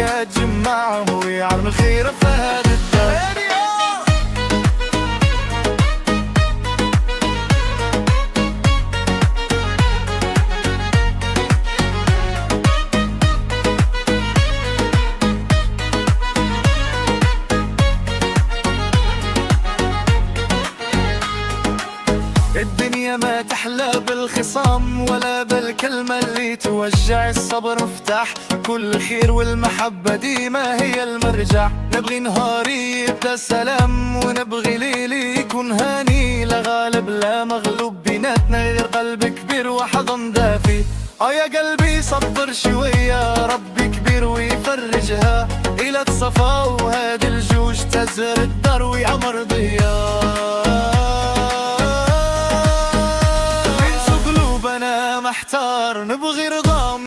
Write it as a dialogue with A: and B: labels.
A: البركة تجمعهم ويعلم الخير في هذا الدار. الدنيا ما تحلى بالخصام ولا بالكلمة اللي توجع، الصبر مفتاح كل خير والمحبة ديما هي المرجع. نبغي نهاري يبدا سلام ونبغي ليلي يكون هاني، لا غالب لا مغلوب بيناتنا غير قلب كبير وحضن دافي. يا قلبي صبر شوية ربي كبير ويفرجها، إلى تصفى وهادي الجوج تزهر الدار ويعمر ضياء. محتار نبغي رضا